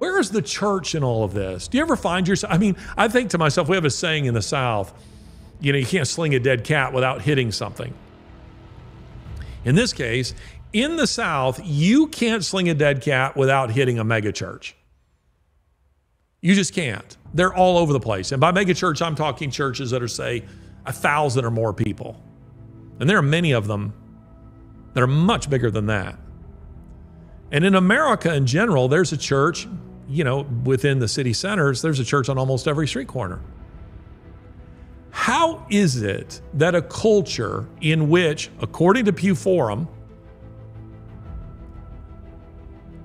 Where is the church in all of this? Do you ever find yourself, I mean, I think to myself, we have a saying in the South, you know, you can't sling a dead cat without hitting something. In this case, in the South, you can't sling a dead cat without hitting a mega church. You just can't. They're all over the place. And by mega church, I'm talking churches that are, say, 1,000 or more people. And there are many of them that are much bigger than that. And in America in general, there's a church, you know, within the city centers, there's a church on almost every street corner. How is it that a culture in which, according to Pew Forum,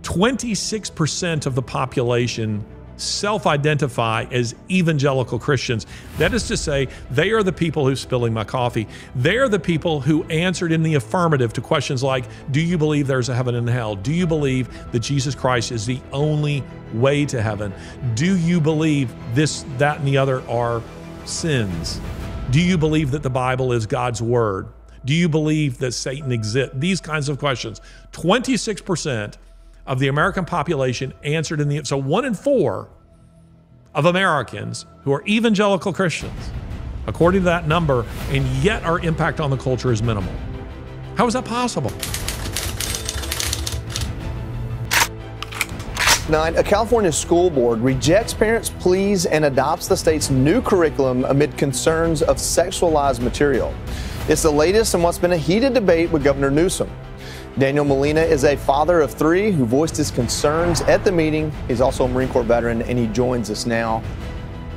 26% of the population self-identify as evangelical Christians? That is to say, they are the people who's spilling my coffee. They are the people who answered in the affirmative to questions like, do you believe there's a heaven and hell? Do you believe that Jesus Christ is the only way to heaven? Do you believe this, that, and the other are sins? Do you believe that the Bible is God's word? Do you believe that Satan exists? These kinds of questions. 26% of the American population answered in the, so 1 in 4 of Americans who are evangelical Christians, according to that number, and yet our impact on the culture is minimal. How is that possible? A California school board rejects parents' pleas and adopts the state's new curriculum amid concerns of sexualized material. It's the latest in what's been a heated debate with Governor Newsom. Daniel Molina is a father of 3 who voiced his concerns at the meeting. He's also a Marine Corps veteran, and he joins us now.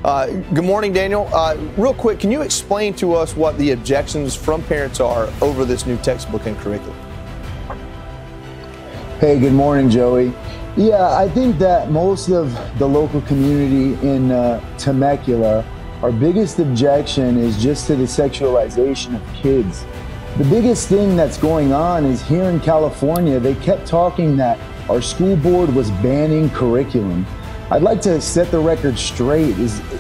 Good morning, Daniel. Real quick, can you explain to us what the objections from parents are over this new textbook and curriculum? Hey, good morning, Joey. Yeah, I think that most of the local community in Temecula, our biggest objection is just to the sexualization of kids. The biggest thing that's going on is here in California, they kept talking that our school board was banning curriculum. I'd like to set the record straight.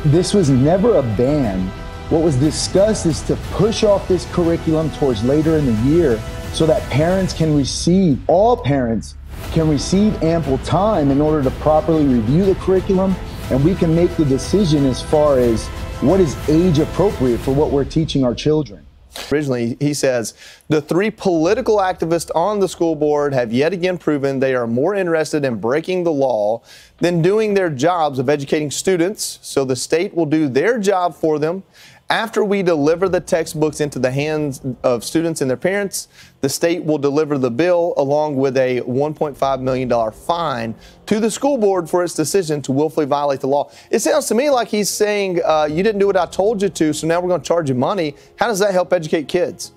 This was never a ban. What was discussed is to push off this curriculum towards later in the year so that parents can receive, all parents can receive ample time in order to properly review the curriculum, and we can make the decision as far as what is age appropriate for what we're teaching our children. Originally, he says, the 3 political activists on the school board have yet again proven they are more interested in breaking the law than doing their jobs of educating students, so the state will do their job for them. After we deliver the textbooks into the hands of students and their parents, the state will deliver the bill along with a $1.5 million fine to the school board for its decision to willfully violate the law. It sounds to me like he's saying, you didn't do what I told you to, so now we're going to charge you money. How does that help educate kids?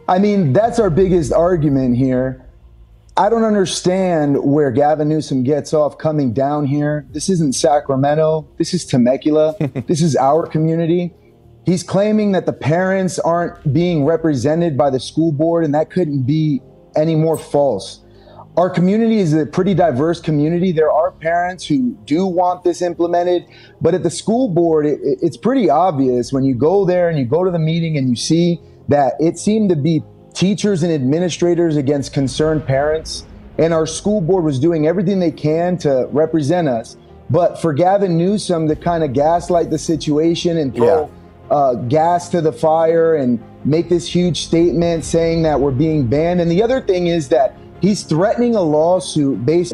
I mean, that's our biggest argument here. I don't understand where Gavin Newsom gets off coming down here. This isn't Sacramento. This is Temecula. This is our community. He's claiming that the parents aren't being represented by the school board, and that couldn't be any more false. Our community is a pretty diverse community. There are parents who do want this implemented, but at the school board, it's pretty obvious when you go there and you go to the meeting and you see that it seemed to be teachers and administrators against concerned parents, and our school board was doing everything they can to represent us. But for Gavin Newsom to kind of gaslight the situation and throw gas to the fire and make this huge statement saying that we're being banned. And the other thing is that he's threatening a lawsuit based,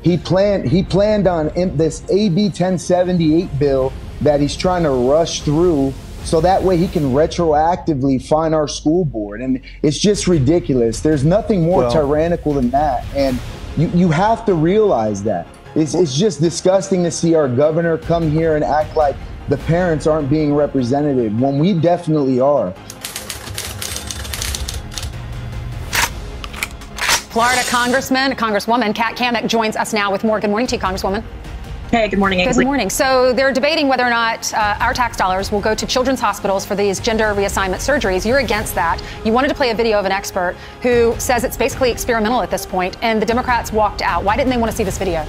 he planned on this AB 1078 bill that he's trying to rush through, so that way he can retroactively fine our school board. And it's just ridiculous. There's nothing more tyrannical than that. And you have to realize that. It's just disgusting to see our governor come here and act like the parents aren't being represented when we definitely are. Florida Congresswoman Kat Cammack joins us now with more. Good morning to you, Congresswoman. Hey, good morning, Ainsley. Good morning. So they're debating whether or not our tax dollars will go to children's hospitals for these gender reassignment surgeries. You're against that. You wanted to play a video of an expert who says it's basically experimental at this point, and the Democrats walked out. Why didn't they want to see this video?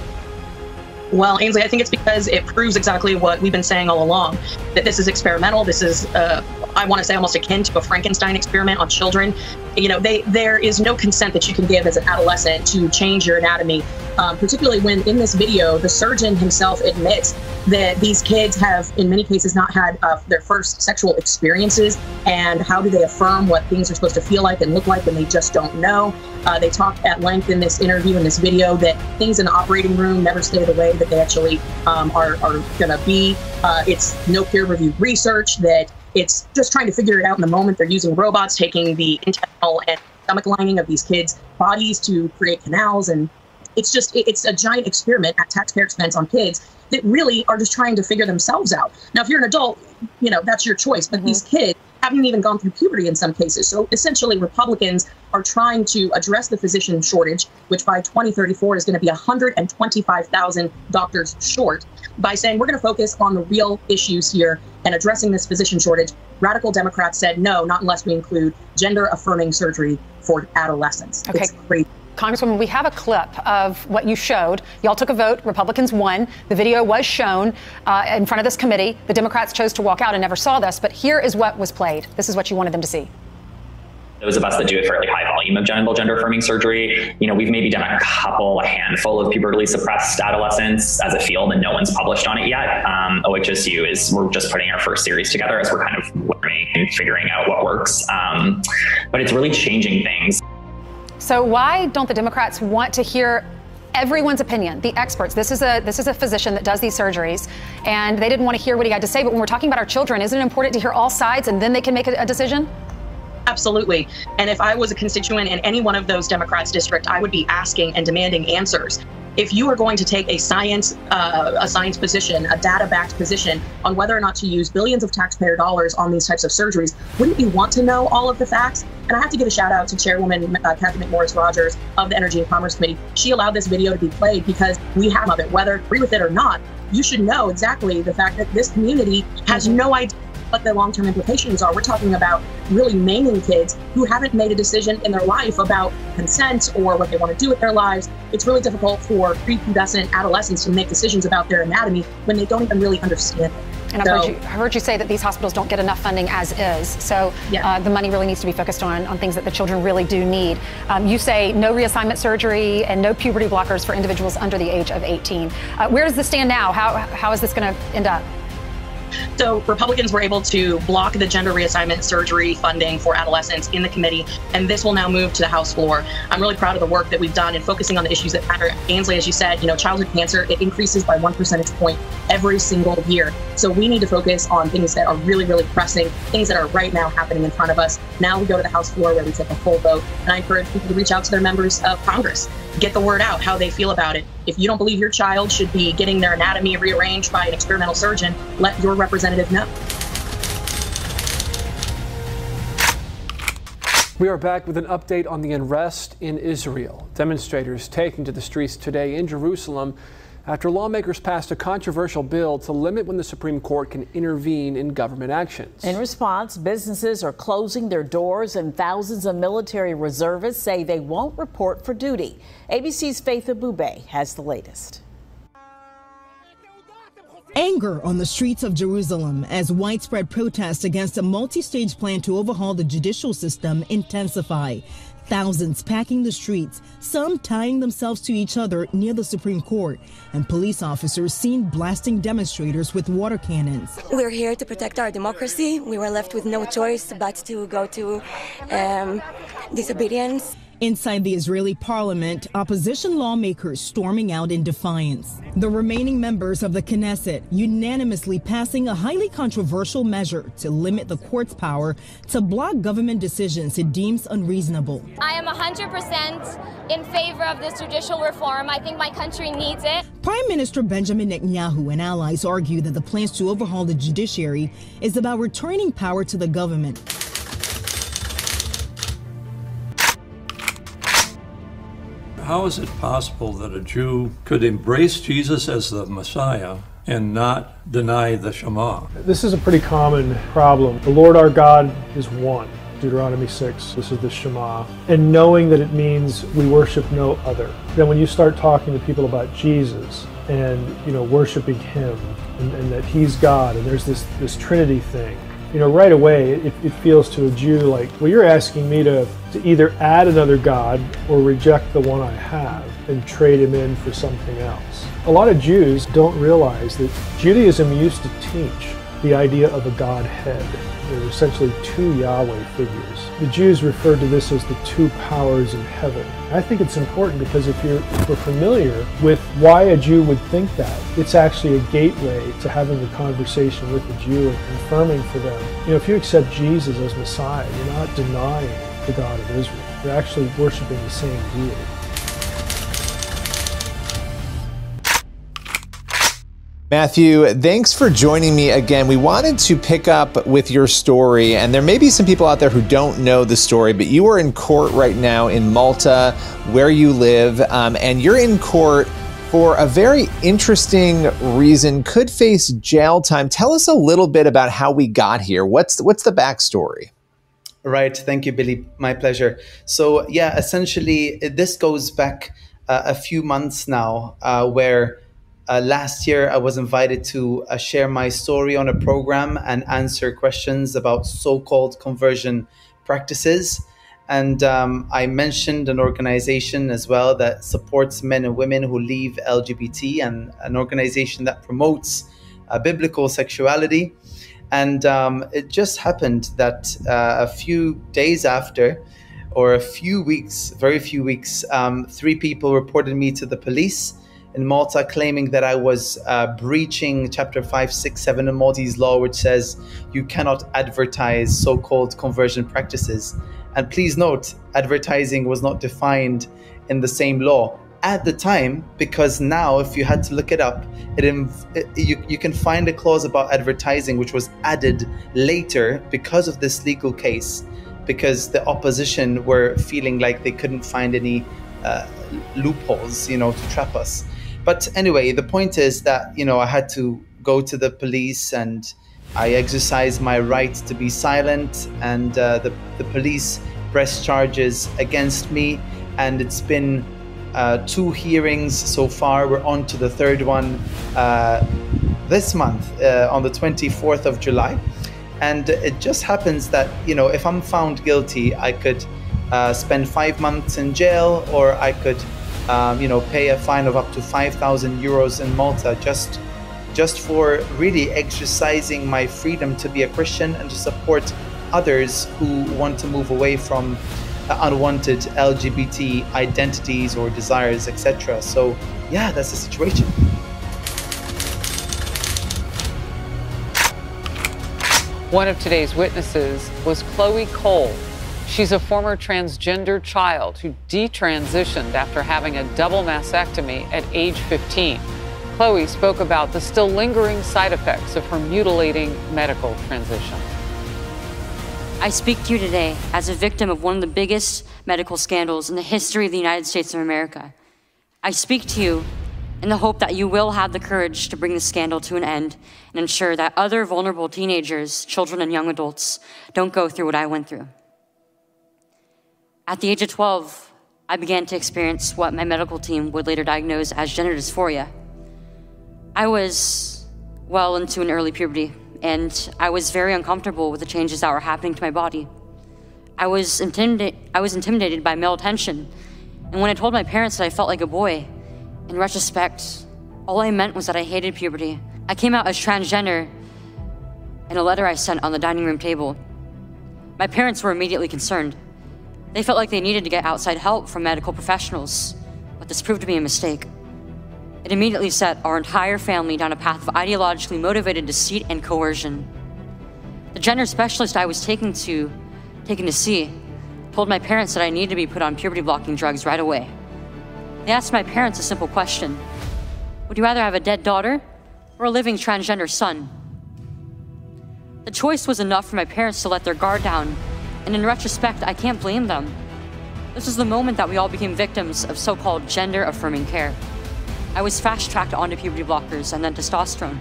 Well, Ainsley, I think it's because it proves exactly what we've been saying all along, that this is experimental. This is, I want to say, almost akin to a Frankenstein experiment on children. You know, there is no consent that you can give as an adolescent to change your anatomy particularly when in this video, the surgeon himself admits that these kids have, in many cases, not had their first sexual experiences. And how do they affirm what things are supposed to feel like and look like when they just don't know? They talk at length in this interview, in this video, that things in the operating room never stay the way that they actually are going to be. It's no peer-reviewed research, that it's just trying to figure it out in the moment. They're using robots, taking the intestinal and stomach lining of these kids' bodies to create canals. And it's a giant experiment at taxpayer expense on kids that really are just trying to figure themselves out. Now, if you're an adult, that's your choice. But these kids haven't even gone through puberty in some cases. So essentially, Republicans are trying to address the physician shortage, which by 2034 is going to be 125,000 doctors short, by saying we're going to focus on the real issues here and addressing this physician shortage. Radical Democrats said no, not unless we include gender-affirming surgery for adolescents. Okay. It's crazy. Congresswoman, we have a clip of what you showed. Y'all took a vote. Republicans won. The video was shown in front of this committee. The Democrats chose to walk out and never saw this. But here is what was played. This is what you wanted them to see. Those of us that do a fairly high volume of gender affirming surgery, we've maybe done a handful of pubertally suppressed adolescents as a field, and no one's published on it yet. OHSU we're just putting our first series together as we're kind of learning and figuring out what works. But it's really changing things. So why don't the Democrats want to hear everyone's opinion, the experts? This is a physician that does these surgeries, and they didn't want to hear what he had to say. But when we're talking about our children, isn't it important to hear all sides and then they can make a decision? Absolutely. And if I was a constituent in any one of those Democrats' district, I would be asking and demanding answers. If you are going to take a science position, a data-backed position on whether or not to use billions of taxpayer dollars on these types of surgeries, wouldn't you want to know all of the facts? And I have to give a shout out to Chairwoman Kathy McMorris-Rodgers of the Energy and Commerce Committee. She allowed this video to be played because we have of it, whether agree with it or not. You should know exactly the fact that this community has no idea what the long-term implications are. We're talking about really maiming kids who haven't made a decision in their life about consent or what they want to do with their lives. It's really difficult for prepubescent adolescents to make decisions about their anatomy when they don't even really understand it. And I heard you say that these hospitals don't get enough funding as is. So the money really needs to be focused on things that the children really do need. You say no reassignment surgery and no puberty blockers for individuals under the age of 18. Where does this stand now? How is this going to end up? So Republicans were able to block the gender reassignment surgery funding for adolescents in the committee, and this will now move to the House floor. I'm really proud of the work that we've done in focusing on the issues that matter. Ainsley, as you said, childhood cancer, it increases by 1 percentage point every single year. So we need to focus on things that are really, really pressing, things that are right now happening in front of us. Now we go to the House floor where we take a full vote, and I encourage people to reach out to their members of Congress. Get the word out, how they feel about it. If you don't believe your child should be getting their anatomy rearranged by an experimental surgeon, let your representative know. We are back with an update on the unrest in Israel. Demonstrators taking to the streets today in Jerusalem after lawmakers passed a controversial bill to limit when the Supreme Court can intervene in government actions. In response, businesses are closing their doors and thousands of military reservists say they won't report for duty. ABC's Faith Abube has the latest. Anger on the streets of Jerusalem as widespread protests against a multi-stage plan to overhaul the judicial system intensify. Thousands packing the streets, some tying themselves to each other near the Supreme Court, and police officers seen blasting demonstrators with water cannons. We're here to protect our democracy. We were left with no choice but to go to disobedience. Inside the Israeli parliament, opposition lawmakers storming out in defiance. The remaining members of the Knesset unanimously passing a highly controversial measure to limit the court's power to block government decisions it deems unreasonable. I am 100% in favor of this judicial reform. I think my country needs it. Prime Minister Benjamin Netanyahu and allies argue that the plans to overhaul the judiciary is about returning power to the government. How is it possible that a Jew could embrace Jesus as the Messiah and not deny the Shema? This is a pretty common problem. The Lord our God is one. Deuteronomy 6, this is the Shema. And knowing that it means we worship no other. Then when you start talking to people about Jesus and worshiping him and that he's God and there's this Trinity thing, right away it feels to a Jew like, well, you're asking me to either add another God or reject the one I have and trade him in for something else. A lot of Jews don't realize that Judaism used to teach the idea of a Godhead. There were essentially two Yahweh figures. The Jews referred to this as the two powers in heaven. I think it's important because if we're familiar with why a Jew would think that, it's actually a gateway to having a conversation with a Jew and confirming for them. If you accept Jesus as Messiah, you're not denying the God of Israel. You're actually worshiping the same deity. Matthew, thanks for joining me again. We wanted to pick up with your story, and there may be some people out there who don't know the story, but you are in court right now in Malta, where you live, and you're in court for a very interesting reason, could face jail time. Tell us a little bit about how we got here. What's the backstory? Right. Thank you, Billy. My pleasure. So, yeah, essentially, this goes back a few months now, where last year, I was invited to share my story on a program and answer questions about so-called conversion practices. And I mentioned an organization as well that supports men and women who leave LGBT, and an organization that promotes biblical sexuality. And it just happened that a few days after, or a few weeks, very few weeks, 3 people reported me to the police in Malta, claiming that I was breaching Chapter 567 in Maltese law, which says you cannot advertise so-called conversion practices. And please note, advertising was not defined in the same law at the time, because now, if you had to look it up, you can find a clause about advertising which was added later because of this legal case, because the opposition were feeling like they couldn't find any loopholes, to trap us. But anyway, the point is that, I had to go to the police, and I exercised my right to be silent, and the police pressed charges against me, and it's been 2 hearings so far. We're on to the 3rd one this month, on the 24th of July. And it just happens that, if I'm found guilty, I could spend 5 months in jail, or I could pay a fine of up to 5,000 euros in Malta just for really exercising my freedom to be a Christian and to support others who want to move away from unwanted LGBT identities or desires, etc. So yeah, that's the situation. One of today's witnesses was Chloe Cole. She's a former transgender child who detransitioned after having a double mastectomy at age 15. Chloe spoke about the still lingering side effects of her mutilating medical transition. I speak to you today as a victim of one of the biggest medical scandals in the history of the United States of America. I speak to you in the hope that you will have the courage to bring the scandal to an end and ensure that other vulnerable teenagers, children, and young adults don't go through what I went through. At the age of 12, I began to experience what my medical team would later diagnose as gender dysphoria. I was well into an early puberty, and I was very uncomfortable with the changes that were happening to my body. I was intimidated by male attention, and when I told my parents that I felt like a boy, in retrospect, all I meant was that I hated puberty. I came out as transgender in a letter I sent on the dining room table. My parents were immediately concerned. They felt like they needed to get outside help from medical professionals, but this proved to be a mistake. It immediately set our entire family down a path of ideologically motivated deceit and coercion. The gender specialist I was taken to see told my parents that I needed to be put on puberty-blocking drugs right away. They asked my parents a simple question: would you rather have a dead daughter or a living transgender son? The choice was enough for my parents to let their guard down, and in retrospect, I can't blame them. This was the moment that we all became victims of so-called gender-affirming care. I was fast-tracked onto puberty blockers and then testosterone.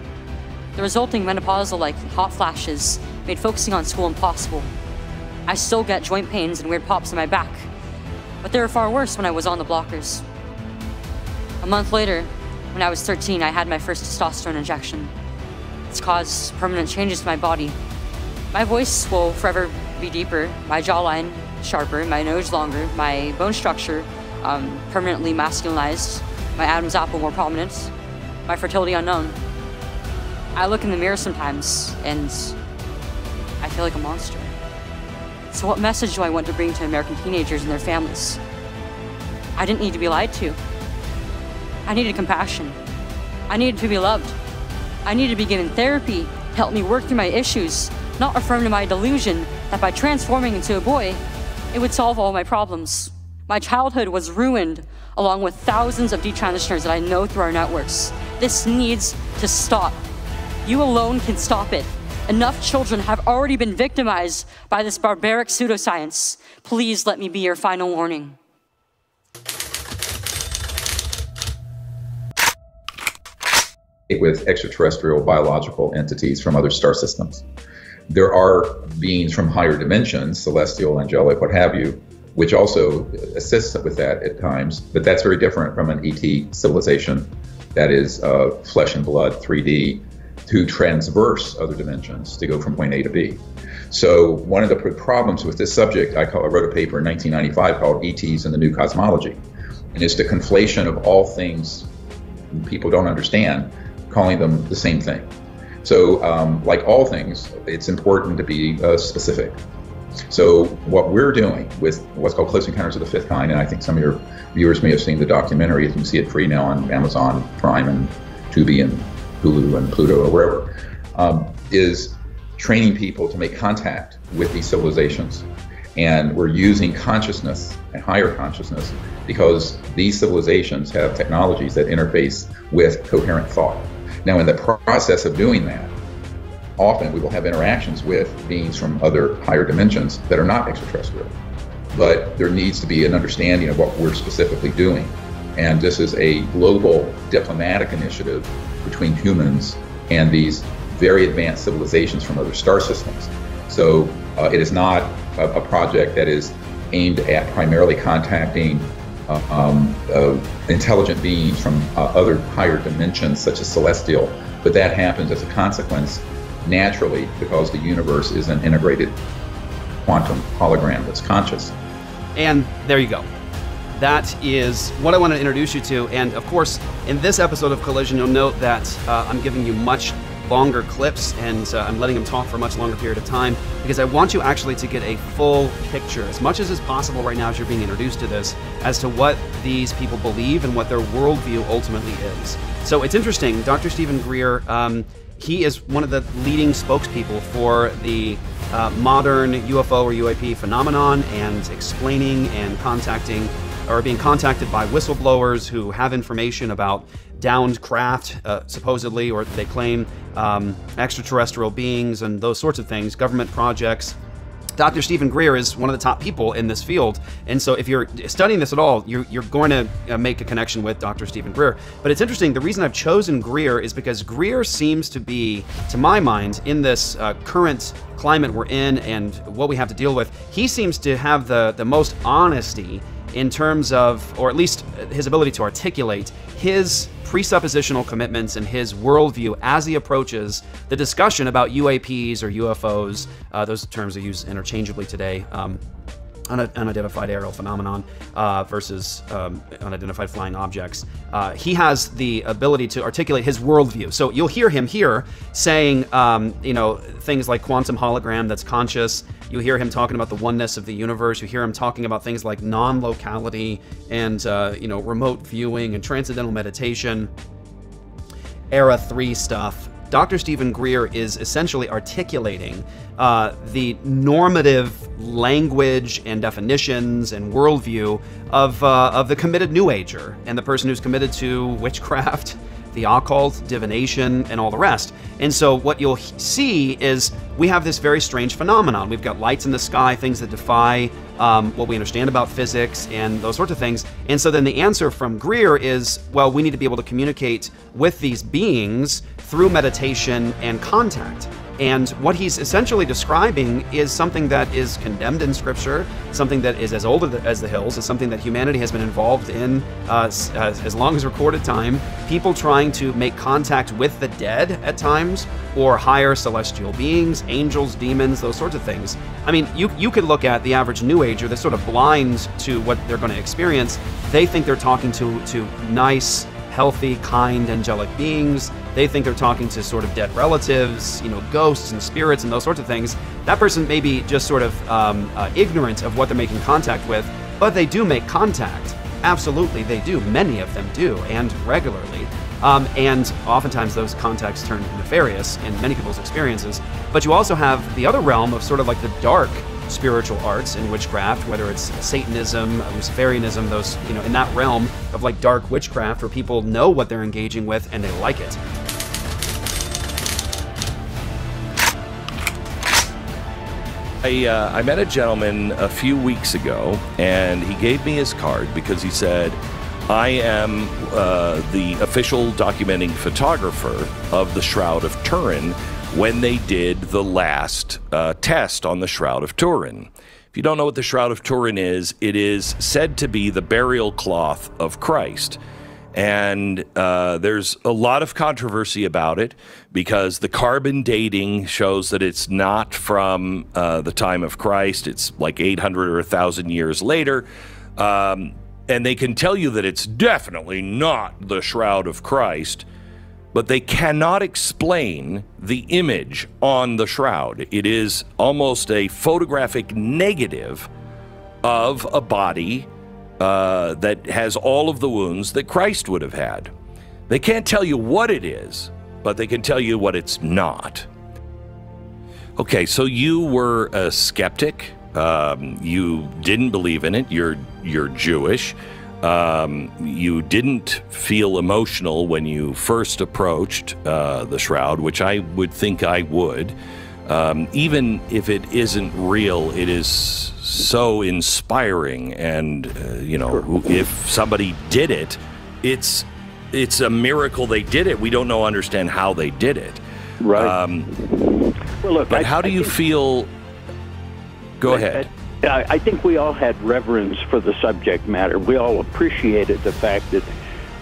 The resulting menopausal-like hot flashes made focusing on school impossible. I still get joint pains and weird pops in my back, but they were far worse when I was on the blockers. A month later, when I was 13, I had my first testosterone injection. It's caused permanent changes to my body. My voice will forever be deeper, my jawline sharper, my nose longer, my bone structure permanently masculinized, my Adam's apple more prominent, my fertility unknown. I look in the mirror sometimes and I feel like a monster. So what message do I want to bring to American teenagers and their families? I didn't need to be lied to. I needed compassion. I needed to be loved. I needed to be given therapy to help me work through my issues, not affirm to my delusion that by transforming into a boy, it would solve all my problems. My childhood was ruined, along with thousands of detransitioners that I know through our networks. This needs to stop. You alone can stop it. Enough children have already been victimized by this barbaric pseudoscience. Please let me be your final warning. With extraterrestrial biological entities from other star systems. There are beings from higher dimensions, celestial, angelic, what have you, which also assists with that at times, but that's very different from an ET civilization that is flesh and blood, 3D, to transverse other dimensions to go from point A to B. So one of the problems with this subject, I wrote a paper in 1995 called ETs and the New Cosmology, and it's the conflation of all things people don't understand, calling them the same thing. So like all things, it's important to be specific. So what we're doing with what's called Close Encounters of the Fifth Kind, and I think some of your viewers may have seen the documentary, you can see it free now on Amazon Prime and Tubi and Hulu and Pluto or wherever, is training people to make contact with these civilizations. And we're using consciousness and higher consciousness because these civilizations have technologies that interface with coherent thought. Now, in the process of doing that, often we will have interactions with beings from other higher dimensions that are not extraterrestrial. But there needs to be an understanding of what we're specifically doing. And this is a global diplomatic initiative between humans and these very advanced civilizations from other star systems. So it is not a project that is aimed at primarily contacting intelligent beings from other higher dimensions, such as celestial, but that happens as a consequence naturally because the universe is an integrated quantum hologram that's conscious. And there you go. That is what I want to introduce you to. And of course, in this episode of Collision, you'll note that I'm giving you much longer clips, and I'm letting them talk for a much longer period of time because I want you actually to get a full picture, as much as is possible right now as you're being introduced to this, as to what these people believe and what their worldview ultimately is. So it's interesting, Dr. Stephen Greer, he is one of the leading spokespeople for the modern UFO or UAP phenomenon, and explaining and contacting or being contacted by whistleblowers who have information about downed craft, supposedly, or they claim extraterrestrial beings and those sorts of things, government projects. Dr. Stephen Greer is one of the top people in this field, and so if you're studying this at all, you're going to make a connection with Dr. Stephen Greer. But it's interesting, the reason I've chosen Greer is because Greer seems to be, to my mind, in this current climate we're in and what we have to deal with, he seems to have the most honesty in terms of, or at least his ability to articulate his presuppositional commitments and his worldview as he approaches the discussion about UAPs or UFOs. Those terms are used interchangeably today. Unidentified aerial phenomenon versus unidentified flying objects. He has the ability to articulate his worldview. So you'll hear him here saying, things like quantum hologram that's conscious. You hear him talking about the oneness of the universe. You hear him talking about things like non-locality and remote viewing and transcendental meditation, Era 3 stuff. Dr. Stephen Greer is essentially articulating the normative language and definitions and worldview of the committed New Ager and the person who's committed to witchcraft, the occult, divination, and all the rest. And so what you'll see is we have this very strange phenomenon. We've got lights in the sky, things that defy what we understand about physics and those sorts of things. And so then the answer from Greer is, well, we need to be able to communicate with these beings through meditation and contact. And what he's essentially describing is something that is condemned in Scripture, something that is as old as the hills, is something that humanity has been involved in as long as recorded time. People trying to make contact with the dead at times, or higher celestial beings, angels, demons, those sorts of things. I mean, you could look at the average New Ager that's sort of blind to what they're going to experience. They think they're talking to nice, healthy, kind, angelic beings. They think they're talking to sort of dead relatives, ghosts and spirits and those sorts of things. That person may be just sort of ignorant of what they're making contact with, but they do make contact. Absolutely, they do. Many of them do, and regularly. And oftentimes those contacts turn nefarious in many people's experiences. But you also have the other realm of sort of like the dark spiritual arts in witchcraft, whether it's Satanism, Luciferianism, those, in that realm of like dark witchcraft where people know what they're engaging with and they like it. I met a gentleman a few weeks ago, and he gave me his card because he said, I am the official documenting photographer of the Shroud of Turin when they did the last test on the Shroud of Turin. If you don't know what the Shroud of Turin is, it is said to be the burial cloth of Christ. And there's a lot of controversy about it because the carbon dating shows that it's not from the time of Christ. It's like 800 or 1,000 years later. And they can tell you that it's definitely not the Shroud of Christ, but they cannot explain the image on the shroud. It is almost a photographic negative of a body that has all of the wounds that Christ would have had. They can't tell you what it is, but they can tell you what it's not. Okay, so you were a skeptic. You didn't believe in it. You're Jewish. You didn't feel emotional when you first approached the shroud, which I would think I would. Even if it isn't real, it is so inspiring, and if somebody did it, it's a miracle they did it. We don't understand how they did it. Right. Well, look, but how do you feel? Go ahead. I think we all had reverence for the subject matter. We all appreciated the fact that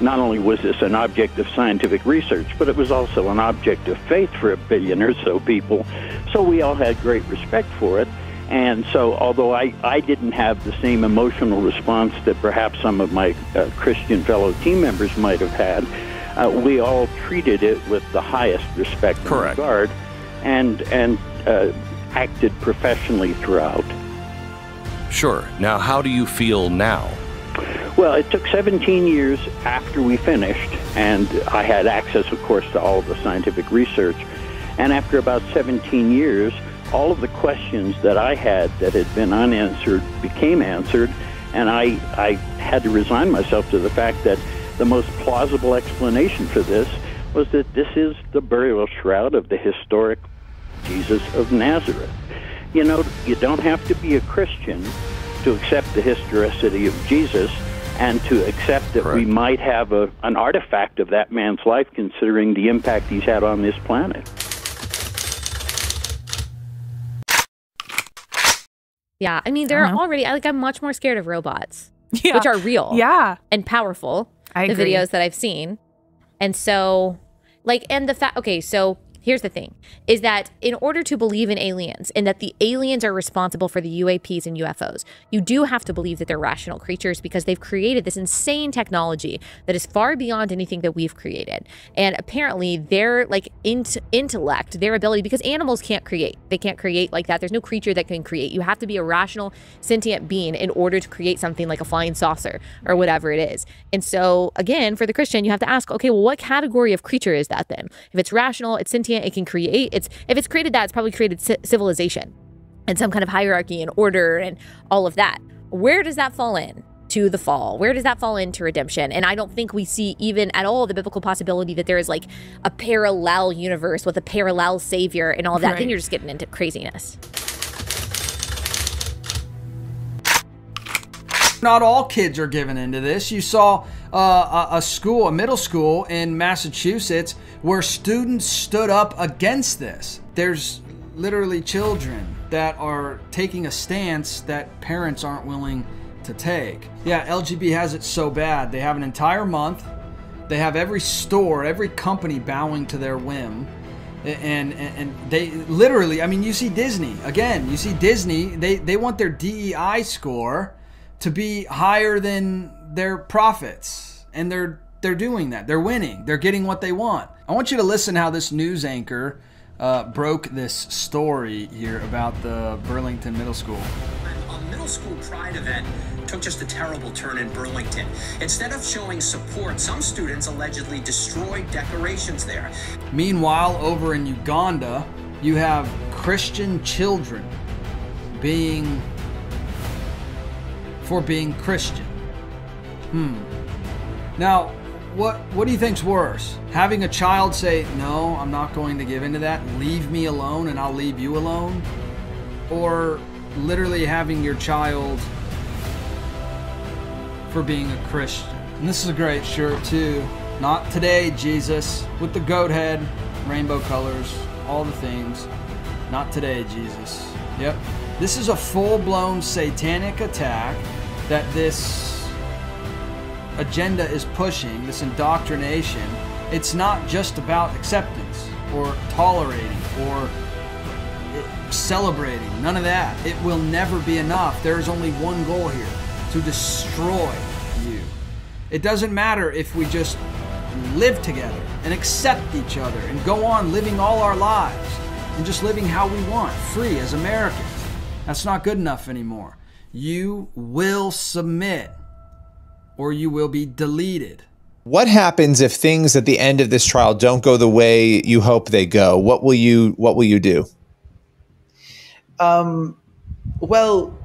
not only was this an object of scientific research, but it was also an object of faith for 1 billion or so people. So we all had great respect for it. And so although I didn't have the same emotional response that perhaps some of my Christian fellow team members might have had, we all treated it with the highest respect and regard and acted professionally throughout. Sure. Now, how do you feel now? Well, it took 17 years after we finished, and I had access, of course, to all of the scientific research. And after about 17 years, all of the questions that I had that had been unanswered became answered, and I had to resign myself to the fact that the most plausible explanation for this was that this is the burial shroud of the historic Jesus of Nazareth. You don't have to be a Christian to accept the historicity of Jesus and to accept that we might have an artifact of that man's life, considering the impact he's had on this planet. Yeah, I mean, they're already, I'm much more scared of robots, which are real and powerful, I the agree. videos that I've seen. And so, and the fact, okay, so here's the thing, is that in order to believe in aliens and that the aliens are responsible for the UAPs and UFOs, you do have to believe that they're rational creatures because they've created this insane technology that is far beyond anything that we've created. And apparently their intellect, their ability, because animals can't create. They can't create like that. There's no creature that can create. You have to be a rational, sentient being in order to create something like a flying saucer or whatever it is. And so again, for the Christian, you have to ask, okay, well, what category of creature is that then? If it's rational, it's sentient, it can create. If it's created that, it's probably created civilization and some kind of hierarchy and order and all of that. Where does that fall in to the fall? Where does that fall into redemption? And I don't think we see even at all the biblical possibility that there is like a parallel universe with a parallel savior and all of that. Then you're just getting into craziness. Not all kids are given into this. You saw a middle school in Massachusetts, where students stood up against this. there's literally children that are taking a stance that parents aren't willing to take. Yeah, LGB has it so bad. They have an entire month. They have every store, every company bowing to their whim. And they literally, I mean, you see Disney, again, you see Disney, they want their DEI score to be higher than their profits. And they're doing that. They're winning. They're getting what they want. I want you to listen how this news anchor broke this story here about the Burlington Middle School. A middle school pride event took just a terrible turn in Burlington. Instead of showing support, some students allegedly destroyed decorations there. Meanwhile, over in Uganda, you have Christian children being Christian. Now, what do you think's worse? Having a child say, no, I'm not going to give into that, leave me alone and I'll leave you alone? Or literally having your child for being a Christian? And this is a great shirt too. Not today, Jesus, with the goat head, rainbow colors, all the things. Not today, Jesus. Yep. This is a full-blown satanic attack that this agenda is pushing, this indoctrination. It's not just about acceptance or tolerating or celebrating. None of that. It will never be enough. There is only one goal here: to destroy you. It doesn't matter if we just live together and accept each other and go on living all our lives and just living how we want, free as Americans. That's not good enough anymore. You will submit or you will be deleted. What happens if things at the end of this trial don't go the way you hope they go? What will you do? Well,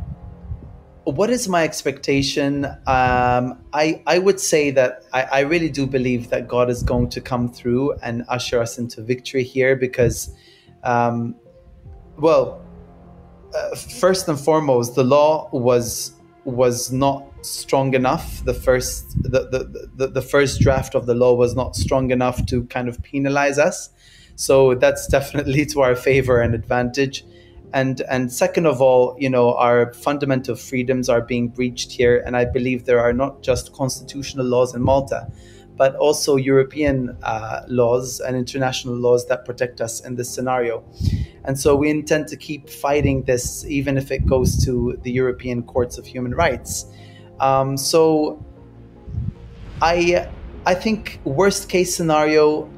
what is my expectation? I would say that I really do believe that God is going to come through and usher us into victory here because, first and foremost, the law was not strong enough. The first draft of the law was not strong enough to kind of penalize us. So that's definitely to our favor and advantage. And second of all, our fundamental freedoms are being breached here. And I believe there are not just constitutional laws in Malta, but also European laws and international laws that protect us in this scenario. And so we intend to keep fighting this, even if it goes to the European Courts of Human Rights. So I think worst case scenario,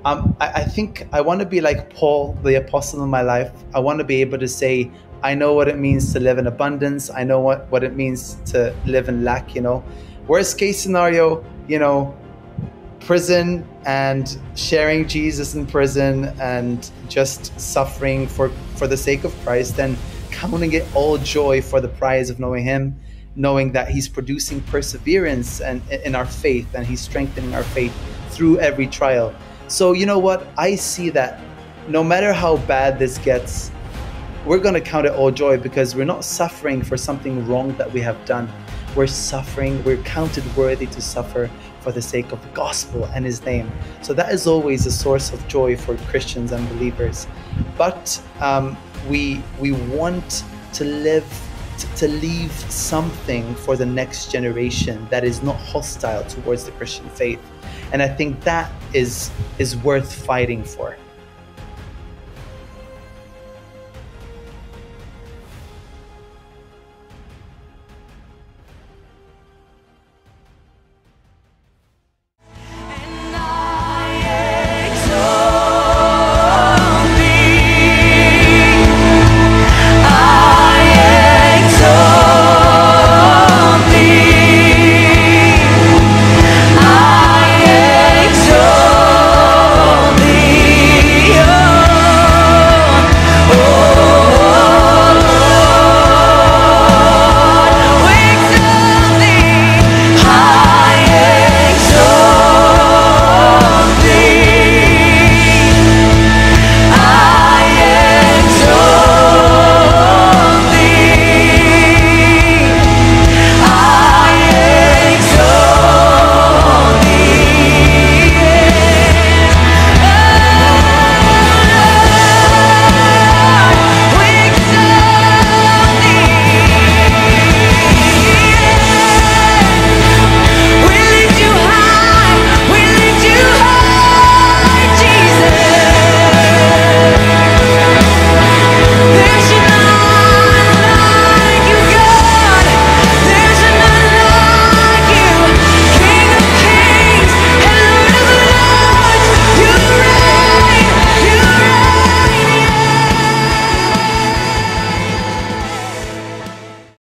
I think I want to be like Paul, the apostle in my life. I want to be able to say, I know what it means to live in abundance. I know what it means to live in lack, Worst case scenario, prison and sharing Jesus in prison and just suffering for the sake of Christ and counting it all joy for the prize of knowing him, knowing that he's producing perseverance and in our faith and he's strengthening our faith through every trial. So you know what? I see that no matter how bad this gets, we're going to count it all joy because we're not suffering for something wrong that we have done. We're counted worthy to suffer for the sake of the gospel and his name. So that is always a source of joy for Christians and believers. But we want to leave something for the next generation that is not hostile towards the Christian faith. And I think that is worth fighting for.